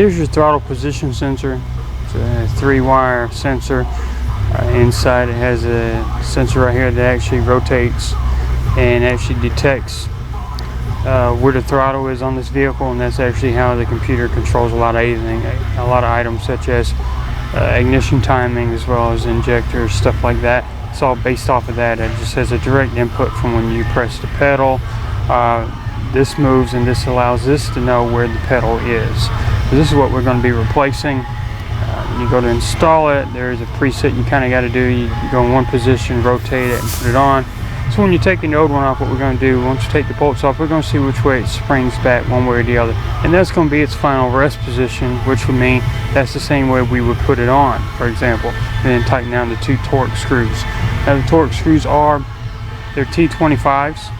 here's your throttle position sensor. It's a 3-wire sensor. Inside it has a sensor right here that actually rotates and actually detects where the throttle is on this vehicle, and that's actually how the computer controls a lot of items such as ignition timing as well as injectors, stuff like that. It's all based off of that. It just has a direct input from when you press the pedal. This moves, and this allows this to know where the pedal is. So this is what we're going to be replacing. You go to install it, there's a preset you kind of got to do. You go in one position, rotate it, and put it on. So when you're taking the old one off, what we're going to do, once you take the bolts off, we're going to see which way it springs back, one way or the other. And that's going to be its final rest position, which would mean that's the same way we would put it on, for example. And then tighten down the 2 torque screws. Now the torque screws they're T25s.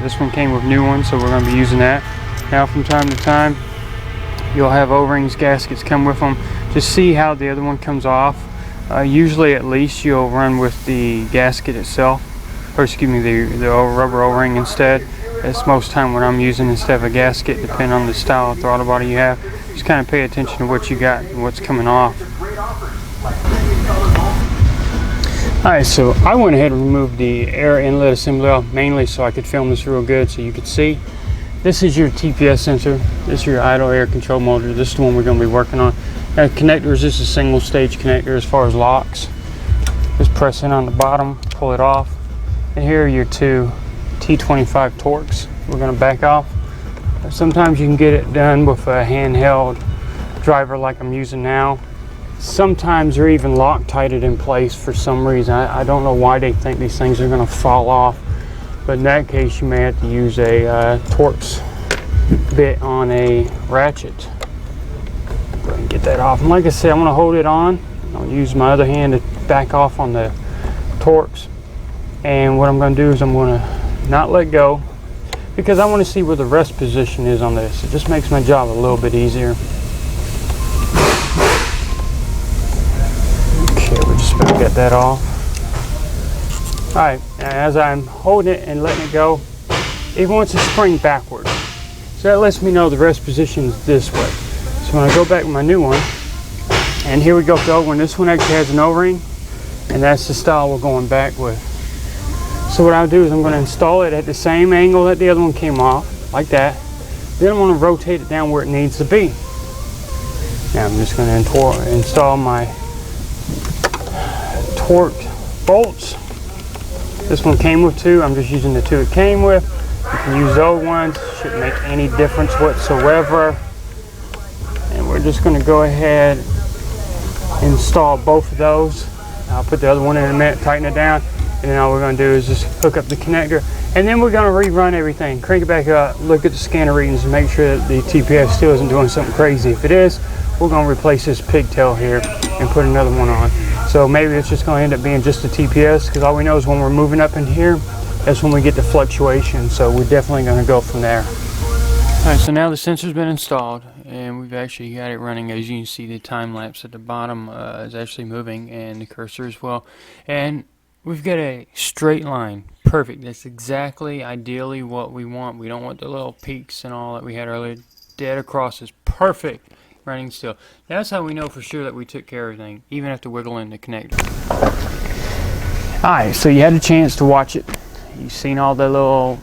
This one came with new ones, so we're going to be using that. Now from time to time, you'll have O-rings, gaskets come with them. Just see how the other one comes off. Usually at least you'll run with the gasket itself, or excuse me, the rubber O-ring instead. That's most time what I'm using instead of a gasket, depending on the style of throttle body you have. Just kind of pay attention to what you got and what's coming off. Alright, so I went ahead and removed the air inlet assembly off, mainly so I could film this real good so you could see. This is your TPS sensor. This is your idle air control motor. This is the one we're going to be working on. Now connectors, this is a single stage connector as far as locks. Just press in on the bottom, pull it off. And here are your 2 T25 torques. We're going to back off. Sometimes you can get it done with a handheld driver like I'm using now. Sometimes they're even Loctited in place for some reason. I don't know why they think these things are going to fall off. But in that case, you may have to use a Torx bit on a ratchet. Go ahead and get that off. And like I said, I'm going to hold it on. I'll use my other hand to back off on the Torx. And what I'm going to do is I'm going to not let go, because I want to see where the rest position is on this. It just makes my job a little bit easier. Okay, we just about get that off. Alright, as I'm holding it and letting it go, it wants to spring backwards. So that lets me know the rest position is this way. So when I go back with my new one, and here we go with the old one, this one actually has an O-ring, and that's the style we're going back with. So what I'll do is I'm going to install it at the same angle that the other one came off, like that. Then I'm going to rotate it down where it needs to be. Now I'm just going to install my torqued bolts. This one came with 2. I'm just using the 2 it came with. You can use the old ones. Shouldn't make any difference whatsoever. And we're just going to go ahead and install both of those. I'll put the other one in a minute, tighten it down, and then all we're going to do is just hook up the connector. And then we're going to rerun everything. Crank it back up, look at the scanner readings, and make sure that the TPS still isn't doing something crazy. If it is, we're going to replace this pigtail here and put another one on. So maybe it's just going to end up being just a TPS, because all we know is when we're moving up in here, that's when we get the fluctuation. So we're definitely going to go from there. Alright, so now the sensor's been installed, and we've actually got it running. As you can see, the time lapse at the bottom is actually moving, and the cursor as well. And we've got a straight line. Perfect. That's exactly, ideally, what we want. We don't want the little peaks and all that we had earlier. Dead across is perfect. Running still. That's how we know for sure that we took care of everything, even after wiggling the connector. Alright, so you had a chance to watch it. You've seen all the little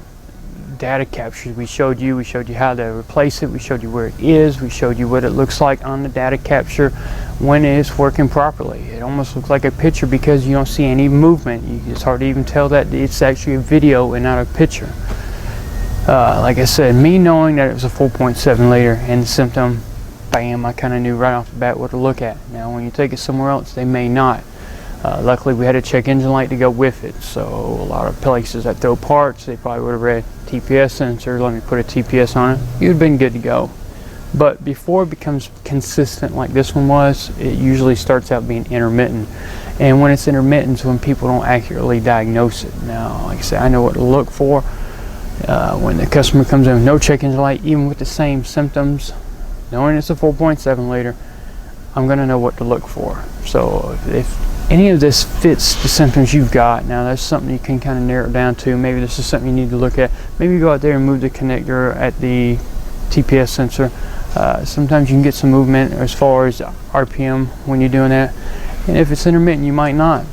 data captures we showed you. We showed you how to replace it. We showed you where it is. We showed you what it looks like on the data capture when it's working properly. It almost looks like a picture because you don't see any movement. It's hard to even tell that it's actually a video and not a picture. Like I said, me knowing that it was a 4.7 liter and the symptom, bam, I kind of knew right off the bat what to look at. Now when you take it somewhere else, they may not. Luckily we had a check engine light to go with it, so a lot of places that throw parts, they probably would have read TPS sensor, let me put a TPS on it, you'd have been good to go. But before it becomes consistent like this one was, it usually starts out being intermittent. And when it's intermittent, it's when people don't accurately diagnose it. Now, like I said, I know what to look for. When the customer comes in with no check engine light, even with the same symptoms, knowing it's a 4.7 liter, I'm going to know what to look for. So if any of this fits the symptoms you've got, now that's something you can kind of narrow it down to. Maybe this is something you need to look at. Maybe go out there and move the connector at the TPS sensor Sometimes you can get some movement as far as RPM when you're doing that, and if it's intermittent you might not.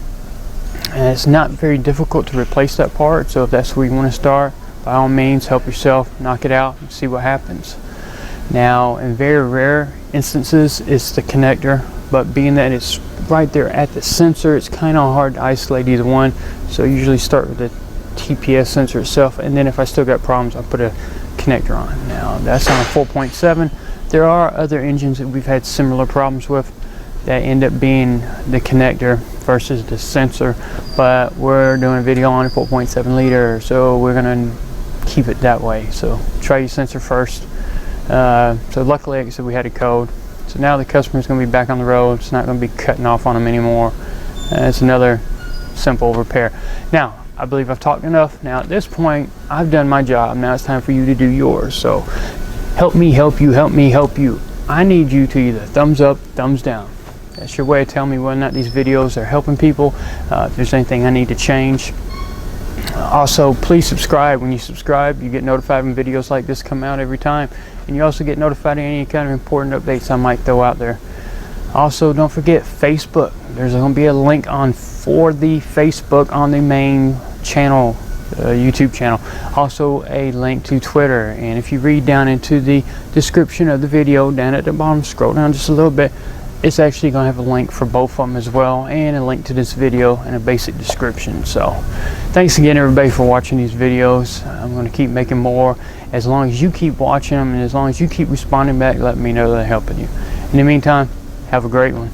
And it's not very difficult to replace that part, so if that's where you want to start, by all means help yourself, knock it out and see what happens. Now in very rare instances it's the connector, but being that it's right there at the sensor, it's kind of hard to isolate either one, so I usually start with the TPS sensor itself, and then if I still got problems I'll put a connector on. Now that's on a 4.7. There are other engines that we've had similar problems with that end up being the connector versus the sensor, but we're doing a video on a 4.7 liter, so we're gonna keep it that way. So try your sensor first. So luckily, like I said, we had a code, so now the customer's going to be back on the road. It's not going to be cutting off on them anymore. It's another simple repair. Now I believe I've talked enough. Now at this point I've done my job. Now it's time for you to do yours. So help me help you, help me help you. I need you to either thumbs up, thumbs down. That's your way of telling me whether or not these videos are helping people, if there's anything I need to change. Also, please subscribe. When you subscribe, you get notified when videos like this come out every time, and you also get notified of any kind of important updates I might throw out there. Also, don't forget Facebook. There's going to be a link on for the Facebook on the main channel, YouTube channel. Also a link to Twitter, and if you read down into the description of the video down at the bottom, scroll down just a little bit, it's actually going to have a link for both of them as well, and a link to this video and a basic description. So thanks again everybody for watching these videos. I'm going to keep making more as long as you keep watching them, and as long as you keep responding back, let me know that I'm helping you. In the meantime, have a great one.